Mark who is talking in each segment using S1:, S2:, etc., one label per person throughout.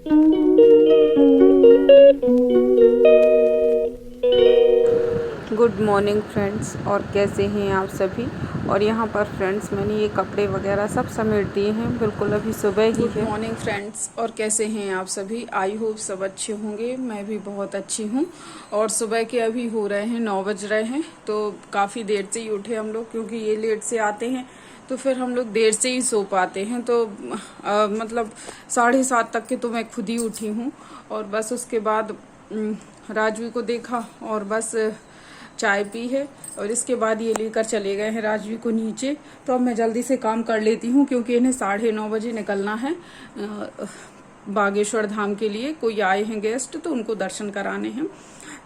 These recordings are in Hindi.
S1: गुड मॉर्निंग फ्रेंड्स, और कैसे हैं आप सभी। और यहाँ पर फ्रेंड्स मैंने ये कपड़े वगैरह सब समेट दिए हैं, बिल्कुल अभी सुबह ही है। गुड मॉर्निंग फ्रेंड्स, और कैसे हैं आप सभी। आई होप सब अच्छे होंगे, मैं भी बहुत अच्छी हूँ। और सुबह के अभी हो रहे हैं 9 बज रहे हैं, तो काफ़ी देर से ही उठे हम लोग, क्योंकि ये लेट से आते हैं तो फिर हम लोग देर से ही सो पाते हैं। तो मतलब 7:30 तक के तो मैं खुद ही उठी हूँ। और बस उसके बाद राजवी को देखा और बस चाय पी है, और इसके बाद ये लेकर चले गए हैं राजवी को नीचे। तो अब मैं जल्दी से काम कर लेती हूँ, क्योंकि इन्हें 9:30 बजे निकलना है बागेश्वर धाम के लिए। कोई आए हैं गेस्ट, तो उनको दर्शन कराने हैं,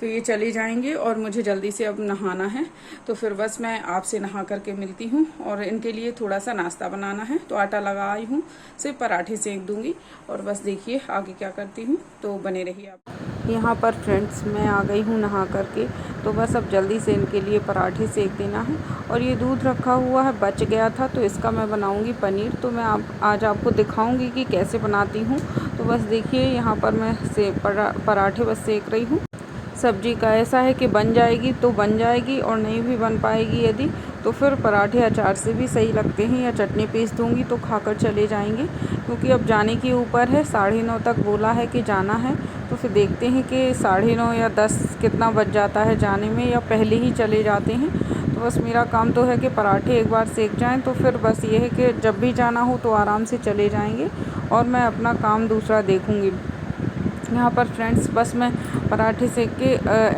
S1: तो ये चले जाएंगे और मुझे जल्दी से अब नहाना है। तो फिर बस मैं आपसे नहा करके मिलती हूँ, और इनके लिए थोड़ा सा नाश्ता बनाना है, तो आटा लगा आई हूँ, सिर्फ पराठे सेक दूंगी। और बस देखिए आगे क्या करती हूँ, तो बने रहिए आप। यहाँ पर फ्रेंड्स मैं आ गई हूँ नहा करके, तो बस अब जल्दी से इनके लिए पराठे सेक देना है। और ये दूध रखा हुआ है, बच गया था, तो इसका मैं बनाऊँगी पनीर। तो मैं आज आपको दिखाऊँगी कि कैसे बनाती हूँ। तो बस देखिए यहाँ पर मैं पराठे बस सेक रही हूँ। सब्जी का ऐसा है कि बन जाएगी तो बन जाएगी, और नहीं भी बन पाएगी यदि, तो फिर पराठे अचार से भी सही लगते हैं, या चटनी पीस दूंगी तो खाकर चले जाएंगे। क्योंकि अब जाने के ऊपर है, 9:30 तक बोला है कि जाना है। तो फिर देखते हैं कि 9:30 या 10 कितना बज जाता है जाने में, या पहले ही चले जाते हैं। तो बस मेरा काम तो है कि पराठे एक बार सेक जाएं, तो फिर बस ये है कि जब भी जाना हो तो आराम से चले जाएंगे, और मैं अपना काम दूसरा देखूँगी। यहाँ पर फ्रेंड्स बस मैं पराठे सेक के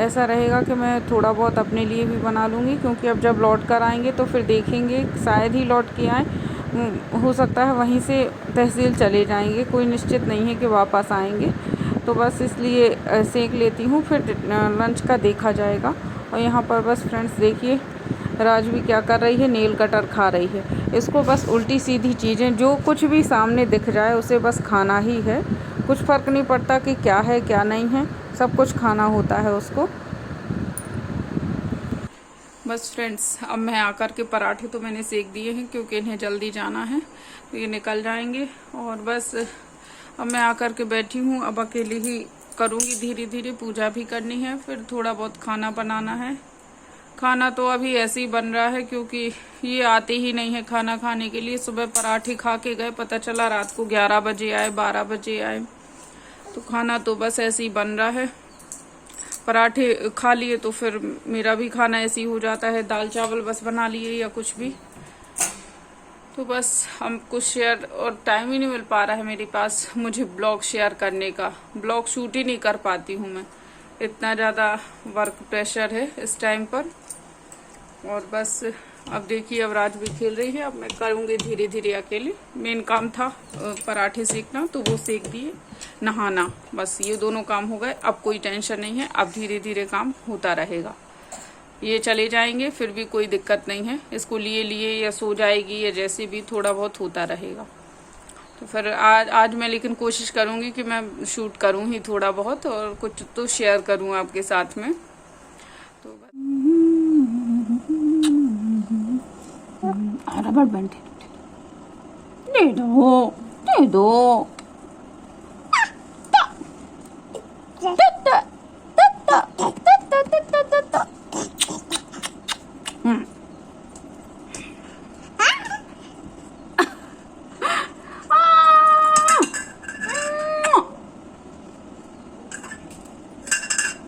S1: ऐसा रहेगा कि मैं थोड़ा बहुत अपने लिए भी बना लूँगी, क्योंकि अब जब लौट कर आएंगे तो फिर देखेंगे, शायद ही लौट के आएँ, हो सकता है वहीं से तहसील चले जाएंगे, कोई निश्चित नहीं है कि वापस आएंगे। तो बस इसलिए सेक लेती हूँ, फिर लंच का देखा जाएगा। और यहाँ पर बस फ्रेंड्स देखिए राजवी क्या कर रही है, नेल कटर खा रही है। इसको बस उल्टी सीधी चीज़ें, जो कुछ भी सामने दिख जाए उसे बस खाना ही है। कुछ फ़र्क नहीं पड़ता कि क्या है क्या नहीं है, सब कुछ खाना होता है उसको। बस फ्रेंड्स अब मैं आकर के पराठे तो मैंने सेक दिए हैं, क्योंकि इन्हें जल्दी जाना है, तो ये निकल जाएंगे। और बस अब मैं आकर के बैठी हूँ, अब अकेली ही करूँगी, धीरे धीरे पूजा भी करनी है, फिर थोड़ा बहुत खाना बनाना है। खाना तो अभी ऐसे ही बन रहा है, क्योंकि ये आते ही नहीं है खाना खाने के लिए। सुबह पराठे खा के गए, पता चला रात को 11 बजे आए, 12 बजे आए। तो खाना तो बस ऐसे ही बन रहा है। पराठे खा लिए तो फिर मेरा भी खाना ऐसे ही हो जाता है, दाल चावल बस बना लिए या कुछ भी। तो बस हम कुछ शेयर, और टाइम ही नहीं मिल पा रहा है मेरे पास मुझे ब्लॉग शेयर करने का। ब्लॉग शूट ही नहीं कर पाती हूँ मैं, इतना ज़्यादा वर्क प्रेशर है इस टाइम पर। और बस अब देखिए अब रात भी खेल रही है, अब मैं करूँगी धीरे धीरे अकेले। मेन काम था पराठे सेकना, तो वो सेक दिए, नहाना, बस ये दोनों काम हो गए। अब कोई टेंशन नहीं है, अब धीरे धीरे काम होता रहेगा। ये चले जाएंगे फिर भी कोई दिक्कत नहीं है, इसको लिए लिए या सो जाएगी या जैसे भी थोड़ा बहुत होता रहेगा। तो फिर आज मैं लेकिन कोशिश करूँगी कि मैं शूट करूँ ही थोड़ा बहुत, और कुछ तो शेयर करूँ आपके साथ में। तो रबड़ बैंड दे दो, दे दो।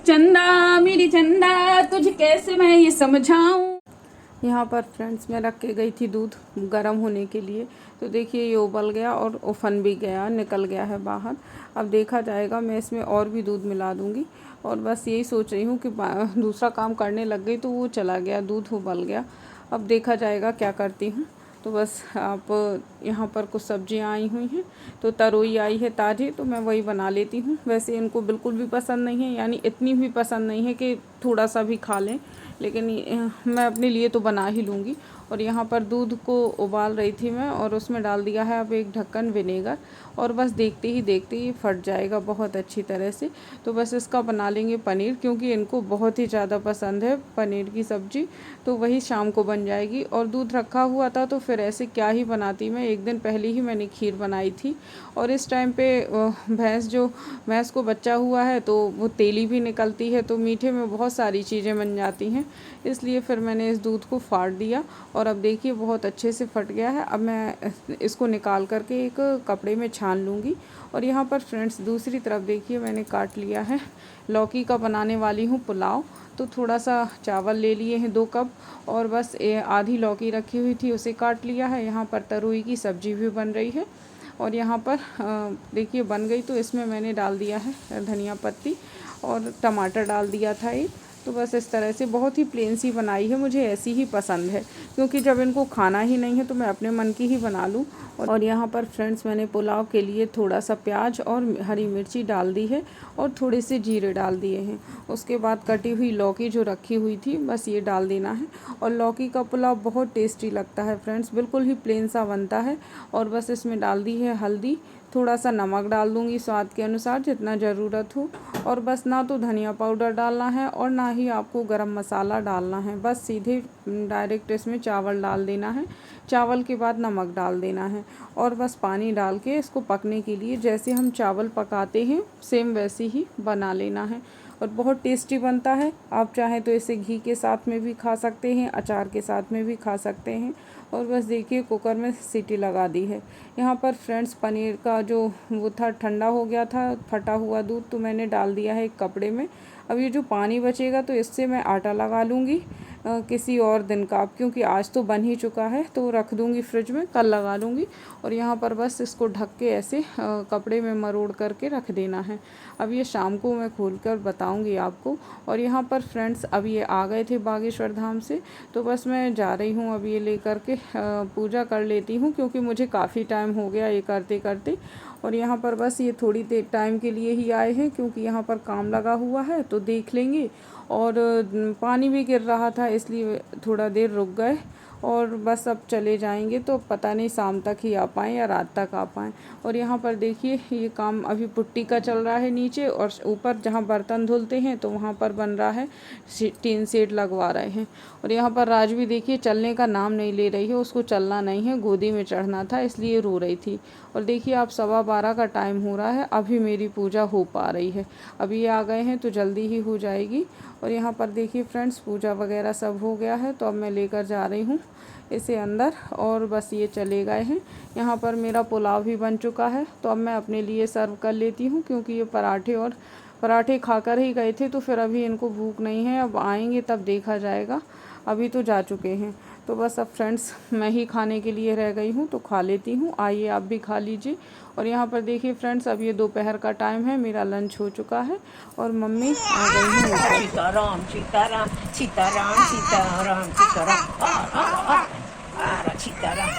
S1: चंदा मेरी चंदा, तुझे कैसे मैं ये समझाऊं। यहाँ पर फ्रेंड्स मैं रख के गई थी दूध गर्म होने के लिए, तो देखिए ये उबल गया और उफन भी गया, निकल गया है बाहर। अब देखा जाएगा, मैं इसमें और भी दूध मिला दूँगी। और बस यही सोच रही हूँ कि दूसरा काम करने लग गई तो वो चला गया, दूध उबल गया। अब देखा जाएगा क्या करती हूँ। तो बस आप यहाँ पर कुछ सब्जियाँ आई हुई हैं, तो तरोई आई है ताज़ी, तो मैं वही बना लेती हूँ। वैसे इनको बिल्कुल भी पसंद नहीं है, यानी इतनी भी पसंद नहीं है कि थोड़ा सा भी खा लें, लेकिन मैं अपने लिए तो बना ही लूँगी। और यहाँ पर दूध को उबाल रही थी मैं और उसमें डाल दिया है अब एक ढक्कन विनेगर और बस देखते ही फट जाएगा बहुत अच्छी तरह से। तो बस इसका बना लेंगे पनीर, क्योंकि इनको बहुत ही ज़्यादा पसंद है पनीर की सब्ज़ी, तो वही शाम को बन जाएगी। और दूध रखा हुआ था तो फिर ऐसे क्या ही बनाती मैं, एक दिन पहले ही मैंने खीर बनाई थी। और इस टाइम पे भैंस को बच्चा हुआ है तो वो तेली भी निकलती है, तो मीठे में बहुत सारी चीज़ें बन जाती हैं, इसलिए फिर मैंने इस दूध को फाड़ दिया और अब देखिए बहुत अच्छे से फट गया है। अब मैं इसको निकाल करके एक कपड़े में छान लूँगी। और यहाँ पर फ्रेंड्स दूसरी तरफ देखिए मैंने काट लिया है, लौकी का बनाने वाली हूँ पुलाव। तो थोड़ा सा चावल ले लिए हैं 2 कप और बस आधी लौकी रखी हुई थी उसे काट लिया है। यहाँ पर तरोई की सब्ज़ी भी बन रही है और यहाँ पर देखिए बन गई, तो इसमें मैंने डाल दिया है धनिया पत्ती और टमाटर डाल दिया था एक। तो बस इस तरह से बहुत ही प्लेन सी बनाई है, मुझे ऐसी ही पसंद है, क्योंकि जब इनको खाना ही नहीं है तो मैं अपने मन की ही बना लूँ। और यहाँ पर फ्रेंड्स मैंने पुलाव के लिए थोड़ा सा प्याज और हरी मिर्ची डाल दी है और थोड़े से जीरे डाल दिए हैं। उसके बाद कटी हुई लौकी जो रखी हुई थी बस ये डाल देना है। और लौकी का पुलाव बहुत टेस्टी लगता है फ्रेंड्स, बिल्कुल ही प्लेन सा बनता है। और बस इसमें डाल दी है हल्दी, थोड़ा सा नमक डाल दूँगी स्वाद के अनुसार जितना ज़रूरत हो। और बस ना तो धनिया पाउडर डालना है और ना ही आपको गरम मसाला डालना है, बस सीधे डायरेक्ट इसमें चावल डाल देना है। चावल के बाद नमक डाल देना है और बस पानी डाल के इसको पकने के लिए जैसे हम चावल पकाते हैं सेम वैसे ही बना लेना है। और बहुत टेस्टी बनता है, आप चाहें तो इसे घी के साथ में भी खा सकते हैं, अचार के साथ में भी खा सकते हैं। और बस देखिए कुकर में सीटी लगा दी है। यहाँ पर फ्रेंड्स पनीर का जो वो था ठंडा हो गया था फटा हुआ दूध, तो मैंने डाल दिया है एक कपड़े में। अब ये जो पानी बचेगा तो इससे मैं आटा लगा लूँगी किसी और दिन का, क्योंकि आज तो बन ही चुका है तो रख दूँगी फ्रिज में, कल लगा लूँगी। और यहाँ पर बस इसको ढक के ऐसे कपड़े में मरोड़ करके रख देना है। अब ये शाम को मैं खोल कर बताऊँगी आपको। और यहाँ पर फ्रेंड्स अब ये आ गए थे बागेश्वर धाम से, तो बस मैं जा रही हूँ अब ये ले करके पूजा कर लेती हूँ, क्योंकि मुझे काफ़ी टाइम हो गया ये करते करते। और यहाँ पर बस ये थोड़ी देर टाइम के लिए ही आए हैं, क्योंकि यहाँ पर काम लगा हुआ है तो देख लेंगे। और पानी भी गिर रहा था इसलिए थोड़ा देर रुक गए और बस अब चले जाएंगे, तो पता नहीं शाम तक ही आ पाएँ या रात तक आ पाएँ। और यहाँ पर देखिए ये काम अभी पुट्टी का चल रहा है नीचे, और ऊपर जहाँ बर्तन धुलते हैं तो वहाँ पर बन रहा है, टीन शेड लगवा रहे हैं। और यहाँ पर राजवी देखिए चलने का नाम नहीं ले रही है, उसको चलना नहीं है, गोदी में चढ़ना था इसलिए रो रही थी। और देखिए अब 12:15 का टाइम हो रहा है, अभी मेरी पूजा हो पा रही है। अभी ये आ गए हैं तो जल्दी ही हो जाएगी। और यहाँ पर देखिए फ्रेंड्स पूजा वगैरह सब हो गया है, तो अब मैं लेकर जा रही हूँ इसे अंदर और बस ये चले गए हैं। यहाँ पर मेरा पुलाव भी बन चुका है, तो अब मैं अपने लिए सर्व कर लेती हूँ, क्योंकि ये पराठे खाकर ही गए थे, तो फिर अभी इनको भूख नहीं है, अब आएंगे तब देखा जाएगा, अभी तो जा चुके हैं। तो बस अब फ्रेंड्स मैं ही खाने के लिए रह गई हूँ, तो खा लेती हूँ, आइए आप भी खा लीजिए। और यहाँ पर देखिए फ्रेंड्स अब ये दोपहर का टाइम है, मेरा लंच हो चुका है और मम्मी आ गई हैं ऊपर।
S2: सीताराम सीताराम सीताराम सीताराम सीताराम सीताराम सीताराम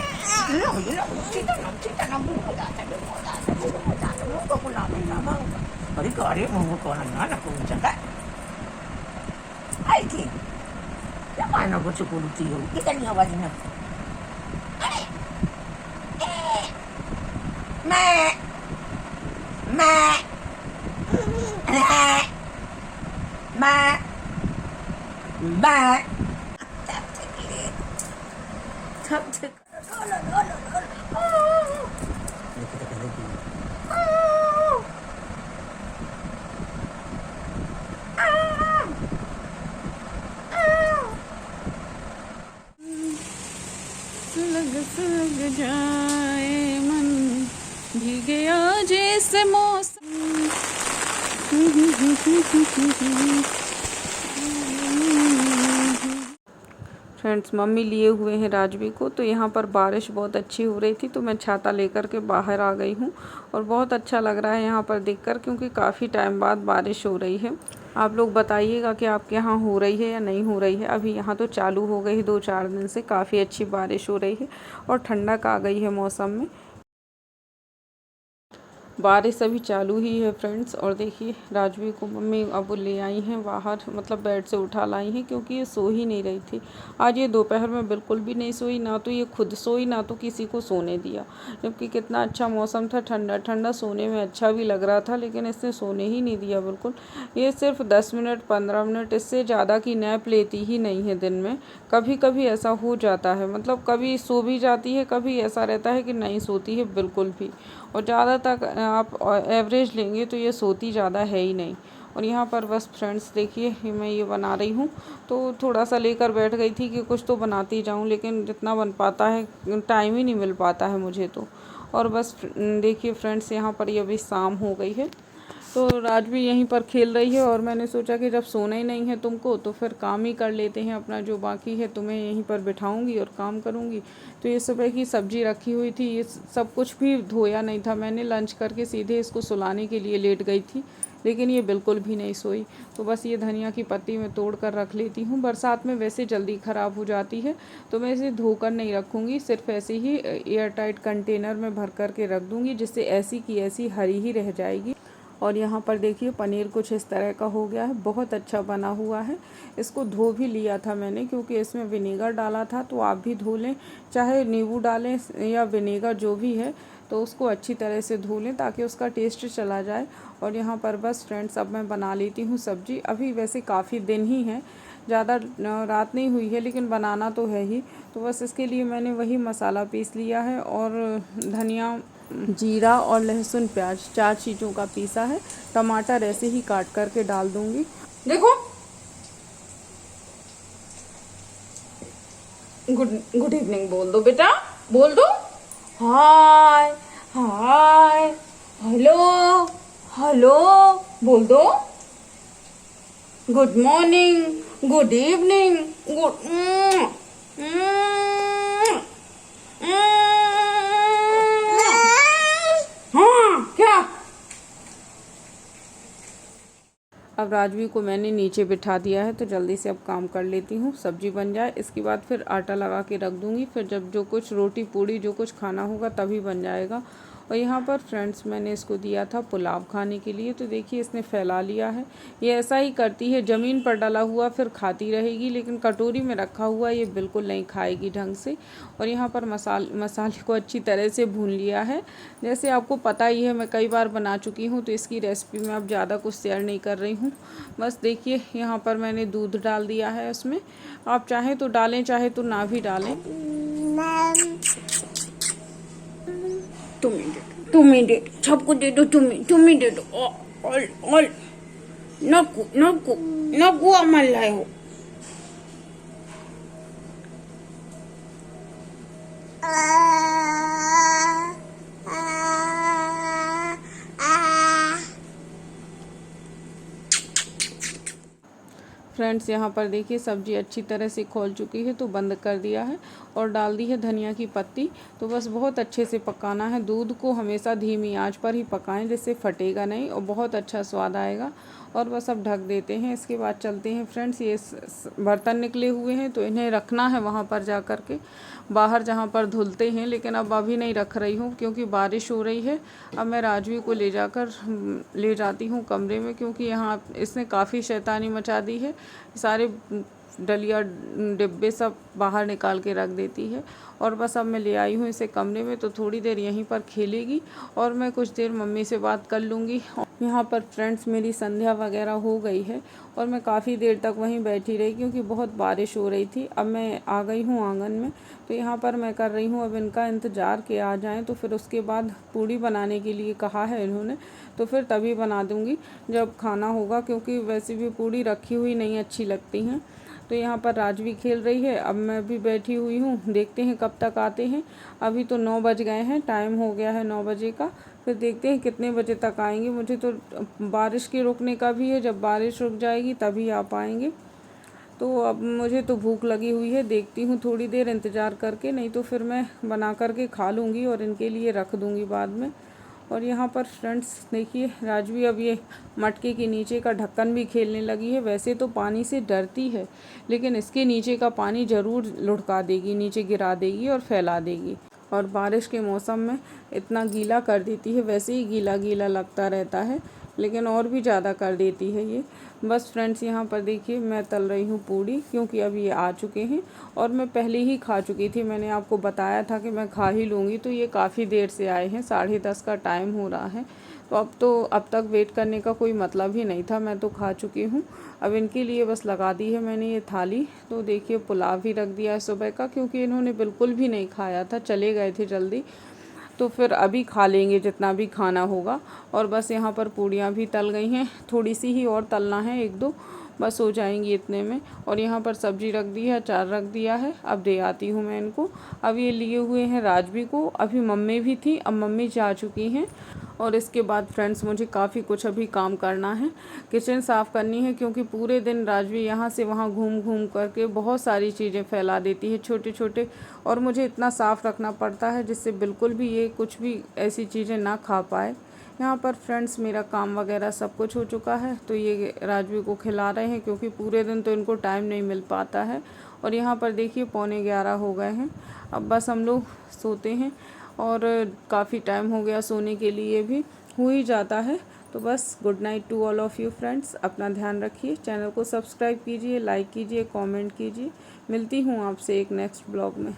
S2: अरे गाड़ी मुंह को ना ना को जगह आई थी ya mana go cukup tiyo kita ni awal ni me me me me
S1: लग जाए मन भीगे जैसे मौसम। फ्रेंड्स मम्मी लिए हुए हैं राजवी को, तो यहाँ पर बारिश बहुत अच्छी हो रही थी, तो मैं छाता लेकर के बाहर आ गई हूँ और बहुत अच्छा लग रहा है यहाँ पर देखकर, क्योंकि काफ़ी टाइम बाद बारिश हो रही है। आप लोग बताइएगा कि आपके यहाँ हो रही है या नहीं हो रही है। अभी यहाँ तो चालू हो गई 2-4 दिन से, काफ़ी अच्छी बारिश हो रही है और ठंडक आ गई है मौसम में। बारिश अभी चालू ही है फ्रेंड्स। और देखिए राजवी को मम्मी अब ले आई हैं बाहर, मतलब बेड से उठा लाई हैं, क्योंकि ये सो ही नहीं रही थी। आज ये दोपहर में बिल्कुल भी नहीं सोई, ना तो ये खुद सोई ना तो किसी को सोने दिया। जबकि कितना अच्छा मौसम था, ठंडा ठंडा, सोने में अच्छा भी लग रहा था, लेकिन इसने सोने ही नहीं दिया बिल्कुल। ये सिर्फ 10 मिनट 15 मिनट, इससे ज़्यादा की नैप लेती ही नहीं है दिन में। कभी कभी ऐसा हो जाता है, मतलब कभी सो भी जाती है, कभी ऐसा रहता है कि नहीं सोती है बिल्कुल भी। और ज़्यादा तक आप एवरेज लेंगे तो ये सोती ज़्यादा है ही नहीं। और यहाँ पर बस फ्रेंड्स देखिए मैं ये बना रही हूँ, तो थोड़ा सा लेकर बैठ गई थी कि कुछ तो बनाती जाऊँ, लेकिन जितना बन पाता है टाइम ही नहीं मिल पाता है मुझे तो। और बस देखिए फ्रेंड्स यहाँ पर ये अभी शाम हो गई है, तो राज भी यहीं पर खेल रही है। और मैंने सोचा कि जब सोना ही नहीं है तुमको तो फिर काम ही कर लेते हैं अपना, जो बाकी है तुम्हें यहीं पर बिठाऊंगी और काम करूंगी। तो ये सुबह की सब्जी रखी हुई थी, ये सब कुछ भी धोया नहीं था मैंने। लंच करके सीधे इसको सुलाने के लिए लेट गई थी, लेकिन ये बिल्कुल भी नहीं सोई। तो बस ये धनिया की पत्ती मैं तोड़ कर रख लेती हूँ। बरसात में वैसे जल्दी ख़राब हो जाती है, तो मैं इसे धोकर नहीं रखूँगी, सिर्फ ऐसे ही एयर टाइट कंटेनर में भर कर के रख दूँगी, जिससे ऐसी की ऐसी हरी ही रह जाएगी। और यहाँ पर देखिए पनीर कुछ इस तरह का हो गया है, बहुत अच्छा बना हुआ है। इसको धो भी लिया था मैंने, क्योंकि इसमें विनेगर डाला था। तो आप भी धो लें, चाहे नींबू डालें या विनेगर जो भी है, तो उसको अच्छी तरह से धो लें ताकि उसका टेस्ट चला जाए। और यहाँ पर बस फ्रेंड्स अब मैं बना लेती हूँ सब्जी। अभी वैसे काफ़ी दिन ही है, ज़्यादा रात नहीं हुई है, लेकिन बनाना तो है ही। तो बस इसके लिए मैंने वही मसाला पीस लिया है, और धनिया, जीरा और लहसुन प्याज 4 चीज़ों का पीसा है। टमाटर ऐसे ही काट करके डाल दूंगी। देखो गुड इवनिंग बोल दो बेटा, बोल दो हाय हाय, हेलो हेलो बोल दो। Good morning, good evening, good हाँ क्या। अब राजवी को मैंने नीचे बिठा दिया है, तो जल्दी से अब काम कर लेती हूँ, सब्जी बन जाए। इसके बाद फिर आटा लगा के रख दूँगी, फिर जब जो कुछ रोटी पूड़ी जो कुछ खाना होगा तभी बन जाएगा। और यहाँ पर फ्रेंड्स मैंने इसको दिया था पुलाव खाने के लिए, तो देखिए इसने फैला लिया है। ये ऐसा ही करती है, ज़मीन पर डला हुआ फिर खाती रहेगी, लेकिन कटोरी में रखा हुआ ये बिल्कुल नहीं खाएगी ढंग से। और यहाँ पर मसाले को अच्छी तरह से भून लिया है। जैसे आपको पता ही है, मैं कई बार बना चुकी हूँ, तो इसकी रेसिपी में अब ज़्यादा कुछ शेयर नहीं कर रही हूँ। बस देखिए यहाँ पर मैंने दूध डाल दिया है उसमें। आप चाहें तो डालें, चाहे तो ना भी डालें। तुम्हें दे दो, सबको दे दो, तुम्हें दे दो। और नकु अमल लाए हो। फ्रेंड्स यहाँ पर देखिए सब्जी अच्छी तरह से खौल चुकी है, तो बंद कर दिया है और डाल दी है धनिया की पत्ती। तो बस बहुत अच्छे से पकाना है। दूध को हमेशा धीमी आंच पर ही पकाएं, जिससे फटेगा नहीं और बहुत अच्छा स्वाद आएगा। और बस अब ढक देते हैं। इसके बाद चलते हैं फ्रेंड्स, ये बर्तन निकले हुए हैं तो इन्हें रखना है वहाँ पर जा कर के, बाहर जहाँ पर धुलते हैं। लेकिन अब अभी नहीं रख रही हूँ क्योंकि बारिश हो रही है। अब मैं राजवी को ले जाती हूँ कमरे में, क्योंकि यहाँ इसने काफ़ी शैतानी मचा दी है। सारे डलिया डिब्बे सब बाहर निकाल के रख देती है। और बस अब मैं ले आई हूँ इसे कमरे में, तो थोड़ी देर यहीं पर खेलेगी और मैं कुछ देर मम्मी से बात कर लूँगी। यहाँ पर फ्रेंड्स मेरी संध्या वगैरह हो गई है और मैं काफ़ी देर तक वहीं बैठी रही क्योंकि बहुत बारिश हो रही थी। अब मैं आ गई हूँ आंगन में, तो यहाँ पर मैं कर रही हूँ अब इनका इंतज़ार कि आ जाएँ, तो फिर उसके बाद पूड़ी बनाने के लिए कहा है इन्होंने, तो फिर तभी बना दूँगी जब खाना होगा, क्योंकि वैसे भी पूड़ी रखी हुई नहीं अच्छी लगती हैं। तो यहाँ पर राजवी खेल रही है, अब मैं भी बैठी हुई हूँ, देखते हैं कब तक आते हैं। अभी तो 9 बज गए हैं, टाइम हो गया है 9 बजे का। फिर देखते हैं कितने बजे तक आएंगे। मुझे तो बारिश के रुकने का भी है, जब बारिश रुक जाएगी तभी आ पाएंगे। तो अब मुझे तो भूख लगी हुई है, देखती हूँ थोड़ी देर इंतज़ार करके, नहीं तो फिर मैं बना करके खा लूँगी और इनके लिए रख दूँगी बाद में। और यहाँ पर फ्रेंड्स देखिए राजवी अब ये मटके के नीचे का ढक्कन भी खेलने लगी है। वैसे तो पानी से डरती है, लेकिन इसके नीचे का पानी ज़रूर लुढ़का देगी, नीचे गिरा देगी और फैला देगी। और बारिश के मौसम में इतना गीला कर देती है, वैसे ही गीला गीला लगता रहता है लेकिन और भी ज़्यादा कर देती है ये। बस फ्रेंड्स यहाँ पर देखिए मैं तल रही हूँ पूड़ी, क्योंकि अब ये आ चुके हैं और मैं पहले ही खा चुकी थी। मैंने आपको बताया था कि मैं खा ही लूँगी, तो ये काफ़ी देर से आए हैं, 10:30 का टाइम हो रहा है। तो अब तक वेट करने का कोई मतलब ही नहीं था, मैं तो खा चुकी हूँ। अब इनके लिए बस लगा दी है मैंने ये थाली। तो देखिए पुलाव भी रख दिया है सुबह का, क्योंकि इन्होंने बिल्कुल भी नहीं खाया था, चले गए थे जल्दी। तो फिर अभी खा लेंगे जितना भी खाना होगा। और बस यहाँ पर पूड़ियाँ भी तल गई हैं, थोड़ी सी ही और तलना है, 1-2 बस हो जाएंगी इतने में। और यहाँ पर सब्जी रख दी है, अचार रख दिया है, अब दे आती हूँ मैं इनको। अब ये लिए हुए हैं राजवी को, अभी मम्मी भी थी, अब मम्मी जा चुकी हैं। और इसके बाद फ्रेंड्स मुझे काफ़ी कुछ अभी काम करना है, किचन साफ़ करनी है, क्योंकि पूरे दिन राजवी यहाँ से वहाँ घूम घूम करके बहुत सारी चीज़ें फैला देती है छोटे छोटे, और मुझे इतना साफ़ रखना पड़ता है जिससे बिल्कुल भी ये कुछ भी ऐसी चीज़ें ना खा पाए। यहाँ पर फ्रेंड्स मेरा काम वगैरह सब कुछ हो चुका है, तो ये राजवी को खिला रहे हैं, क्योंकि पूरे दिन तो इनको टाइम नहीं मिल पाता है। और यहाँ पर देखिए 11:15 हो गए हैं, अब बस हम लोग सोते हैं, और काफ़ी टाइम हो गया सोने के लिए भी हो ही जाता है। तो बस good night to all of you friends, अपना ध्यान रखिए, चैनल को सब्सक्राइब कीजिए, लाइक कीजिए, कमेंट कीजिए। मिलती हूँ आपसे एक नेक्स्ट ब्लॉग में।